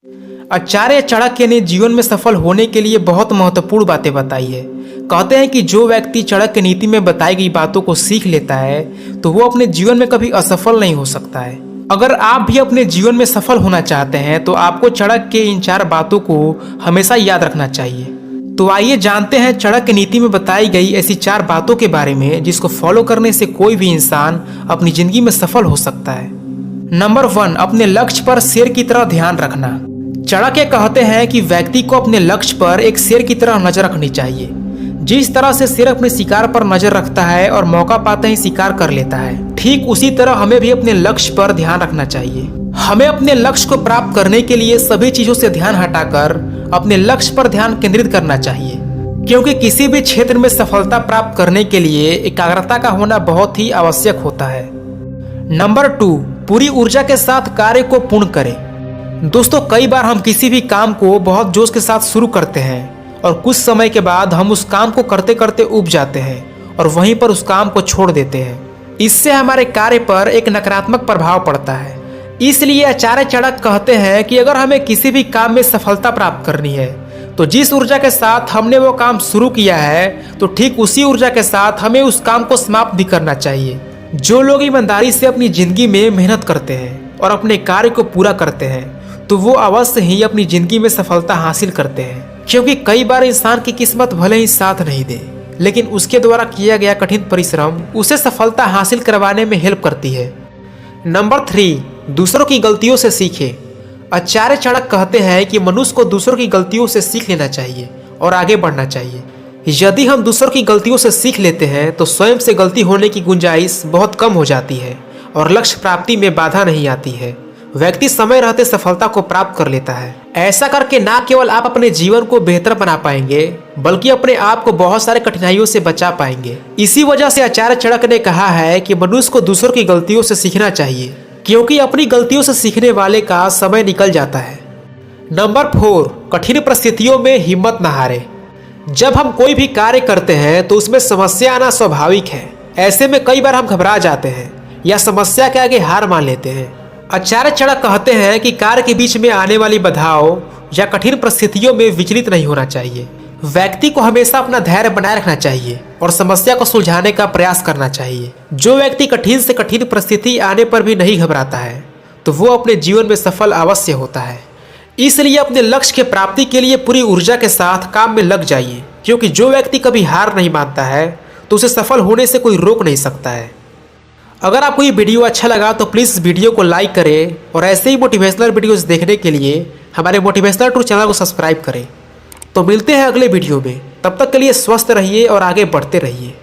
आचार्य चाणक्य ने जीवन में सफल होने के लिए बहुत महत्वपूर्ण बातें बताई है। कहते हैं कि जो व्यक्ति चाणक्य नीति में बताई गई बातों को सीख लेता है तो वो अपने जीवन में कभी असफल नहीं हो सकता है। अगर आप भी अपने जीवन में सफल होना चाहते हैं तो आपको चाणक्य के इन 4 बातों को हमेशा याद रखना चाहिए। तो आइए जानते हैं चाणक्य नीति में बताई गई ऐसी 4 बातों के बारे में जिसको फॉलो करने से कोई भी इंसान अपनी जिंदगी में सफल हो सकता है। नंबर 1, अपने लक्ष्य पर शेर की तरह ध्यान रखना। चाणक्य कहते हैं कि व्यक्ति को अपने लक्ष्य पर एक शेर की तरह नजर रखनी चाहिए। जिस तरह से शेर अपने शिकार पर नजर रखता है और मौका पाते ही शिकार कर लेता है, ठीक उसी तरह हमें भी अपने लक्ष्य पर ध्यान रखना चाहिए। हमें अपने लक्ष्य को प्राप्त करने के लिए सभी चीजों से ध्यान हटाकर अपने लक्ष्य पर ध्यान केंद्रित करना चाहिए, क्योंकि किसी भी क्षेत्र में सफलता प्राप्त करने के लिए एकाग्रता का होना बहुत ही आवश्यक होता है। नंबर 2, पूरी ऊर्जा के साथ कार्य को पूर्ण करें। दोस्तों, कई बार हम किसी भी काम को बहुत जोश के साथ शुरू करते हैं और कुछ समय के बाद हम उस काम को करते करते ऊब जाते हैं और वहीं पर उस काम को छोड़ देते हैं। इससे हमारे कार्य पर एक नकारात्मक प्रभाव पड़ता है। इसलिए आचार्य चाणक्य कहते हैं कि अगर हमें किसी भी काम में सफलता प्राप्त करनी है तो जिस ऊर्जा के साथ हमने वो काम शुरू किया है तो ठीक उसी ऊर्जा के साथ हमें उस काम को समाप्त भी करना चाहिए। जो लोग ईमानदारी से अपनी जिंदगी में मेहनत करते हैं और अपने कार्य को पूरा करते हैं तो वो अवश्य ही अपनी जिंदगी में सफलता हासिल करते हैं, क्योंकि कई बार इंसान की किस्मत भले ही साथ नहीं दे, लेकिन उसके द्वारा किया गया कठिन परिश्रम उसे सफलता हासिल करवाने में हेल्प करती है। नंबर 3, दूसरों की गलतियों से सीखे। आचार्य चाणक्य कहते हैं कि मनुष्य को दूसरों की गलतियों से सीख लेना चाहिए और आगे बढ़ना चाहिए। यदि हम दूसरों की गलतियों से सीख लेते हैं तो स्वयं से गलती होने की गुंजाइश बहुत कम हो जाती है और लक्ष्य प्राप्ति में बाधा नहीं आती है। व्यक्ति समय रहते सफलता को प्राप्त कर लेता है। ऐसा करके ना केवल आप अपने जीवन को बेहतर बना पाएंगे बल्कि अपने आप को बहुत सारे कठिनाइयों से बचा पाएंगे। इसी वजह से आचार्य चाणक्य ने कहा है कि मनुष्य को दूसरों की गलतियों से सीखना चाहिए, क्योंकि अपनी गलतियों से सीखने वाले का समय निकल जाता है। नंबर 4, कठिन परिस्थितियों में हिम्मत न हारे। जब हम कोई भी कार्य करते हैं तो उसमें समस्या आना स्वाभाविक है। ऐसे में कई बार हम घबरा जाते हैं या समस्या के आगे हार मान लेते हैं। आचार्य चाणक्य कहते हैं कि कार्य के बीच में आने वाली बाधाओं या कठिन परिस्थितियों में विचलित नहीं होना चाहिए। व्यक्ति को हमेशा अपना धैर्य बनाए रखना चाहिए और समस्या को सुलझाने का प्रयास करना चाहिए। जो व्यक्ति कठिन से कठिन परिस्थिति आने पर भी नहीं घबराता है तो वो अपने जीवन में सफल अवश्य होता है। इसलिए अपने लक्ष्य के प्राप्ति के लिए पूरी ऊर्जा के साथ काम में लग जाइए, क्योंकि जो व्यक्ति कभी हार नहीं मानता है तो उसे सफल होने से कोई रोक नहीं सकता है। अगर आपको ये वीडियो अच्छा लगा तो प्लीज़ इस वीडियो को लाइक करें और ऐसे ही मोटिवेशनल वीडियोस देखने के लिए हमारे मोटिवेशनल टूर चैनल को सब्सक्राइब करें। तो मिलते हैं अगले वीडियो में, तब तक के लिए स्वस्थ रहिए और आगे बढ़ते रहिए।